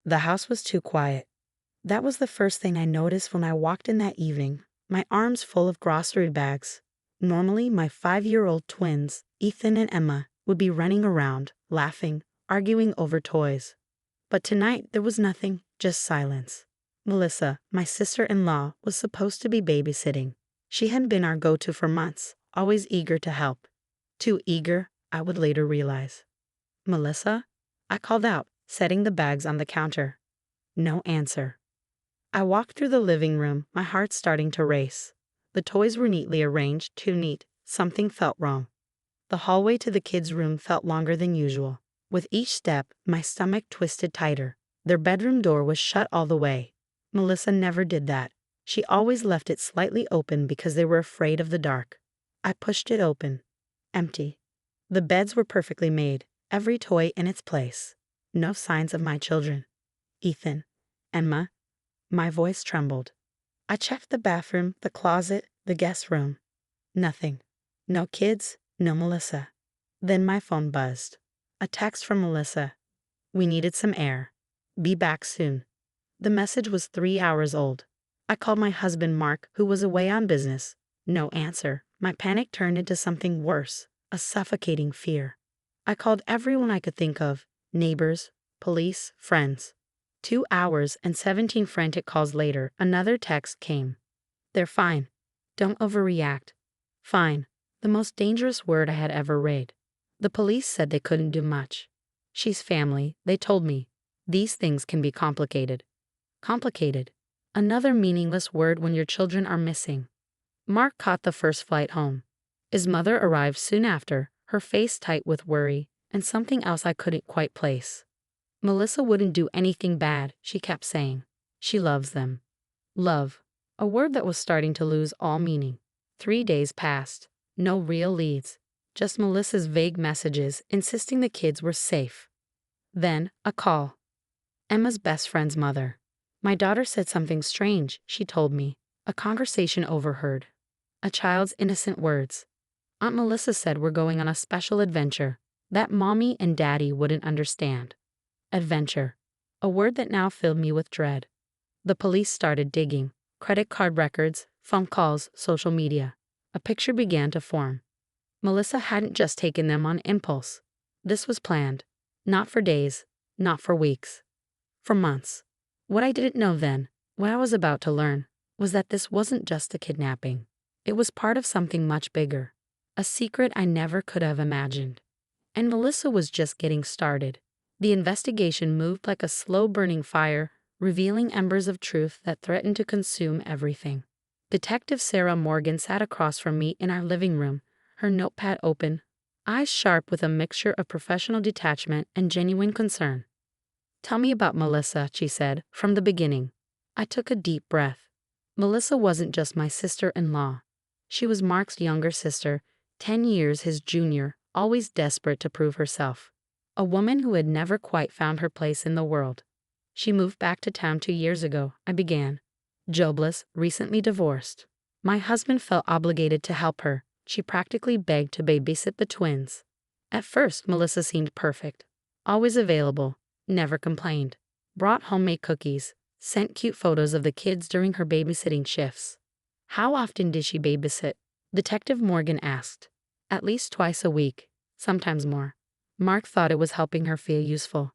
The house was too quiet. That was the first thing I noticed when I walked in that evening, my arms full of grocery bags. Normally, my 5-year-old twins, Ethan and Emma, would be running around, laughing, arguing over toys. But tonight there was nothing, just silence. Melissa, my sister-in-law, was supposed to be babysitting. She had been our go-to for months, always eager to help. Too eager, I would later realize. "Melissa?" I called out, setting the bags on the counter. No answer. I walked through the living room, my heart starting to race. The toys were neatly arranged, too neat. Something felt wrong. The hallway to the kids' room felt longer than usual. With each step, my stomach twisted tighter. Their bedroom door was shut all the way. Melissa never did that. She always left it slightly open because they were afraid of the dark. I pushed it open. Empty. The beds were perfectly made, every toy in its place. No signs of my children. Ethan. Emma. My voice trembled. I checked the bathroom, the closet, the guest room. Nothing. No kids, no Melissa. Then my phone buzzed. A text from Melissa. "We needed some air. Be back soon." The message was 3 hours old. I called my husband Mark, who was away on business. No answer. My panic turned into something worse, a suffocating fear. I called everyone I could think of, neighbors, police, friends. 2 hours and 17 frantic calls later, another text came. "They're fine. Don't overreact." Fine. The most dangerous word I had ever read. The police said they couldn't do much. She's family, they told me. These things can be complicated. Complicated. Another meaningless word when your children are missing. Mark caught the first flight home. His mother arrived soon after, her face tight with worry, and something else I couldn't quite place. Melissa wouldn't do anything bad, she kept saying. She loves them. Love. A word that was starting to lose all meaning. 3 days passed. No real leads. Just Melissa's vague messages insisting the kids were safe. Then, a call. Emma's best friend's mother. "My daughter said something strange," she told me. A conversation overheard. A child's innocent words. "Aunt Melissa said we're going on a special adventure that Mommy and Daddy wouldn't understand." Adventure. A word that now filled me with dread. The police started digging. Credit card records, phone calls, social media. A picture began to form. Melissa hadn't just taken them on impulse. This was planned. Not for days, not for weeks. For months. What I didn't know then, what I was about to learn, was that this wasn't just a kidnapping. It was part of something much bigger. A secret I never could have imagined. And Melissa was just getting started. The investigation moved like a slow-burning fire, revealing embers of truth that threatened to consume everything. Detective Sarah Morgan sat across from me in our living room, her notepad open, eyes sharp with a mixture of professional detachment and genuine concern. "Tell me about Melissa," she said, "from the beginning." I took a deep breath. Melissa wasn't just my sister-in-law. She was Mark's younger sister, 10 years his junior, always desperate to prove herself. A woman who had never quite found her place in the world. "She moved back to town 2 years ago," I began. "Jobless, recently divorced. My husband felt obligated to help her. She practically begged to babysit the twins. At first, Melissa seemed perfect. Always available, never complained. Brought homemade cookies, sent cute photos of the kids during her babysitting shifts." "How often did she babysit?" Detective Morgan asked. "At least twice a week, sometimes more." Mark thought it was helping her feel useful.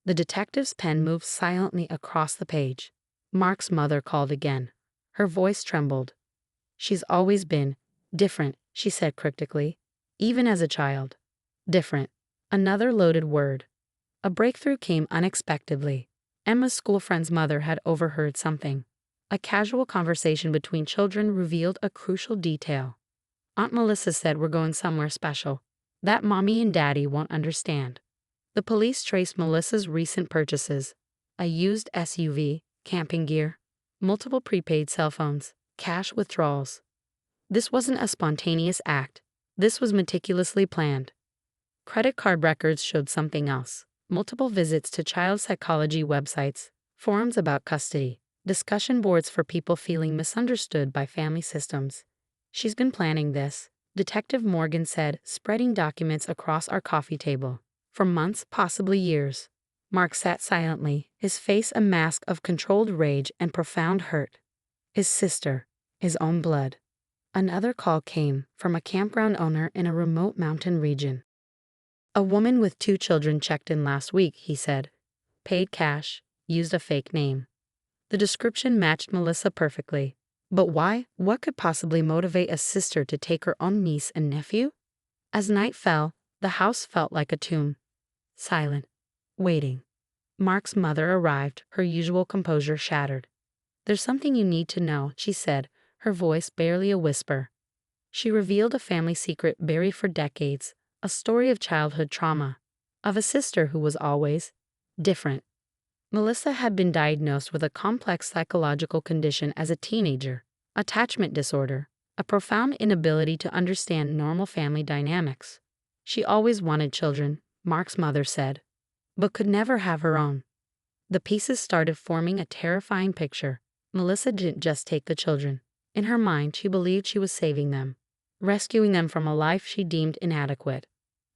The detective's pen moved silently across the page. Mark's mother called again. Her voice trembled. "She's always been different," she said cryptically. "Even as a child. Different." Another loaded word. A breakthrough came unexpectedly. Emma's school friend's mother had overheard something. A casual conversation between children revealed a crucial detail. "Aunt Melissa said we're going somewhere special. That Mommy and Daddy won't understand." The police traced Melissa's recent purchases. A used SUV, camping gear, multiple prepaid cell phones, cash withdrawals. This wasn't a spontaneous act. This was meticulously planned. Credit card records showed something else. Multiple visits to child psychology websites, forums about custody, discussion boards for people feeling misunderstood by family systems. "She's been planning this," Detective Morgan said, spreading documents across our coffee table. "For months, possibly years." Mark sat silently, his face a mask of controlled rage and profound hurt. His sister, his own blood. Another call came from a campground owner in a remote mountain region. A woman with 2 children checked in last week, he said. Paid cash, used a fake name. The description matched Melissa perfectly. But why? What could possibly motivate a sister to take her own niece and nephew? As night fell, the house felt like a tomb. Silent. Waiting. Mark's mother arrived, her usual composure shattered. There's something you need to know, she said, her voice barely a whisper. She revealed a family secret buried for decades, a story of childhood trauma, of a sister who was always different. Melissa had been diagnosed with a complex psychological condition as a teenager, attachment disorder, a profound inability to understand normal family dynamics. She always wanted children, Mark's mother said, but could never have her own. The pieces started forming a terrifying picture. Melissa didn't just take the children. In her mind, she believed she was saving them, rescuing them from a life she deemed inadequate.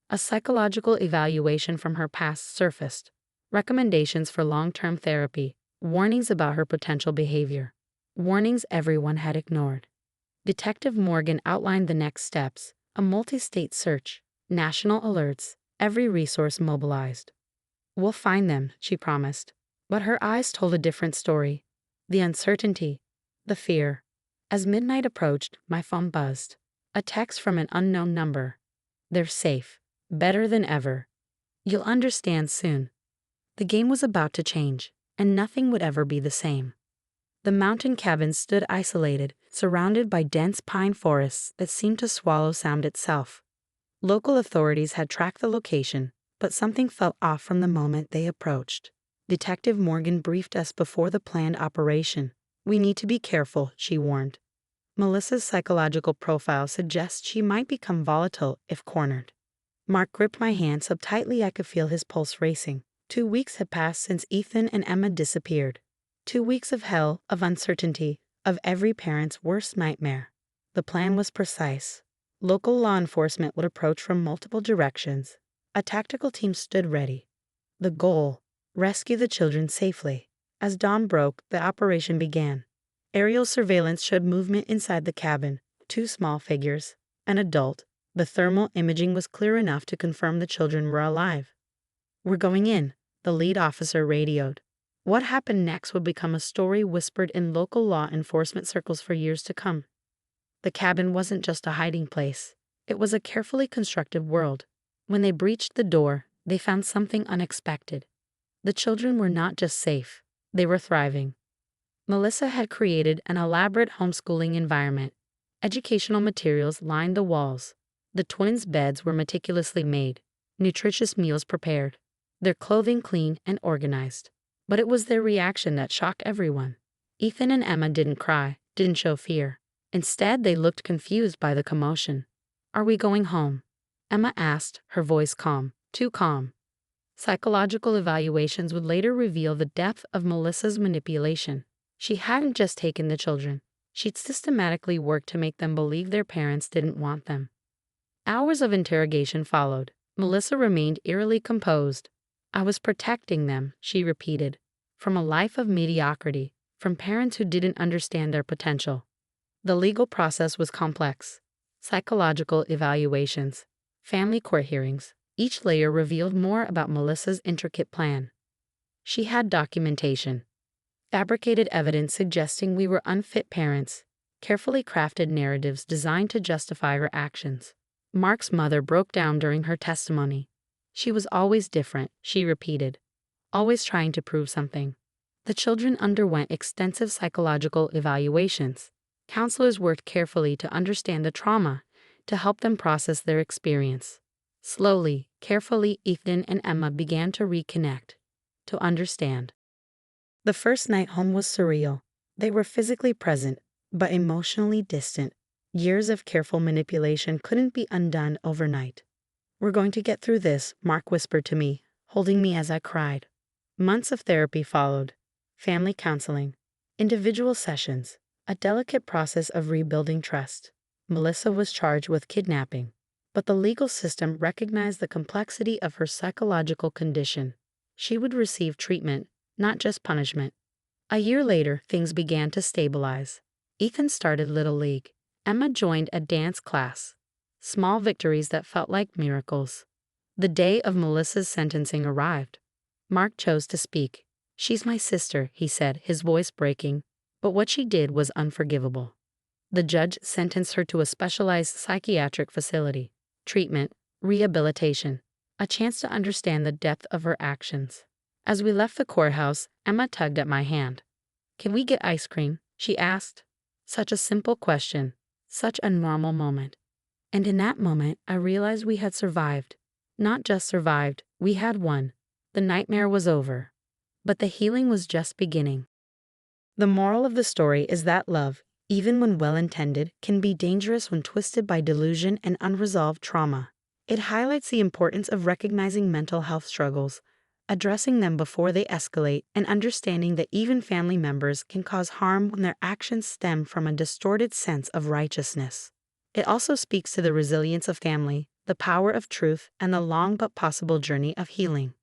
A psychological evaluation from her past surfaced. Recommendations for long-term therapy, warnings about her potential behavior. Warnings everyone had ignored. Detective Morgan outlined the next steps, a multi-state search, national alerts, every resource mobilized. We'll find them, she promised. But her eyes told a different story. The uncertainty, the fear. As midnight approached, my phone buzzed. A text from an unknown number. They're safe. Better than ever. You'll understand soon. The game was about to change, and nothing would ever be the same. The mountain cabin stood isolated, surrounded by dense pine forests that seemed to swallow sound itself. Local authorities had tracked the location, but something felt off from the moment they approached. Detective Morgan briefed us before the planned operation. We need to be careful, she warned. Melissa's psychological profile suggests she might become volatile if cornered. Mark gripped my hand so tightly I could feel his pulse racing. 2 weeks had passed since Ethan and Emma disappeared. 2 weeks of hell, of uncertainty, of every parent's worst nightmare. The plan was precise. Local law enforcement would approach from multiple directions. A tactical team stood ready. The goal: rescue the children safely. As dawn broke, the operation began. Aerial surveillance showed movement inside the cabin, 2 small figures, an adult. The thermal imaging was clear enough to confirm the children were alive. We're going in, the lead officer radioed. What happened next would become a story whispered in local law enforcement circles for years to come. The cabin wasn't just a hiding place. It was a carefully constructed world. When they breached the door, they found something unexpected. The children were not just safe, they were thriving. Melissa had created an elaborate homeschooling environment. Educational materials lined the walls. The twins' beds were meticulously made, nutritious meals prepared, their clothing clean and organized. But it was their reaction that shocked everyone. Ethan and Emma didn't cry, didn't show fear. Instead, they looked confused by the commotion. Are we going home? Emma asked, her voice calm, too calm. Psychological evaluations would later reveal the depth of Melissa's manipulation. She hadn't just taken the children. She'd systematically worked to make them believe their parents didn't want them. Hours of interrogation followed. Melissa remained eerily composed. I was protecting them, she repeated, from a life of mediocrity, from parents who didn't understand their potential. The legal process was complex. Psychological evaluations, family court hearings, each layer revealed more about Melissa's intricate plan. She had documentation, fabricated evidence suggesting we were unfit parents, carefully crafted narratives designed to justify her actions. Mark's mother broke down during her testimony. She was always different, she repeated, always trying to prove something. The children underwent extensive psychological evaluations. Counselors worked carefully to understand the trauma, to help them process their experience. Slowly, carefully, Ethan and Emma began to reconnect, to understand. The first night home was surreal. They were physically present, but emotionally distant. Years of careful manipulation couldn't be undone overnight. We're going to get through this, Mark whispered to me, holding me as I cried. Months of therapy followed. Family counseling, individual sessions, a delicate process of rebuilding trust. Melissa was charged with kidnapping, but the legal system recognized the complexity of her psychological condition. She would receive treatment, not just punishment. A year later, things began to stabilize. Ethan started Little League. Emma joined a dance class. Small victories that felt like miracles. The day of Melissa's sentencing arrived. Mark chose to speak. "She's my sister," he said, his voice breaking. But what she did was unforgivable. The judge sentenced her to a specialized psychiatric facility. Treatment, rehabilitation, a chance to understand the depth of her actions. As we left the courthouse, Emma tugged at my hand. "Can we get ice cream?" she asked. Such a simple question, such a normal moment. And in that moment, I realized we had survived. Not just survived, we had won. The nightmare was over. But the healing was just beginning. The moral of the story is that love, even when well-intended, can be dangerous when twisted by delusion and unresolved trauma. It highlights the importance of recognizing mental health struggles, addressing them before they escalate, and understanding that even family members can cause harm when their actions stem from a distorted sense of righteousness. It also speaks to the resilience of family, the power of truth, and the long but possible journey of healing.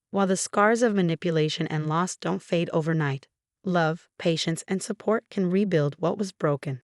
While the scars of manipulation and loss don't fade overnight, love, patience, and support can rebuild what was broken.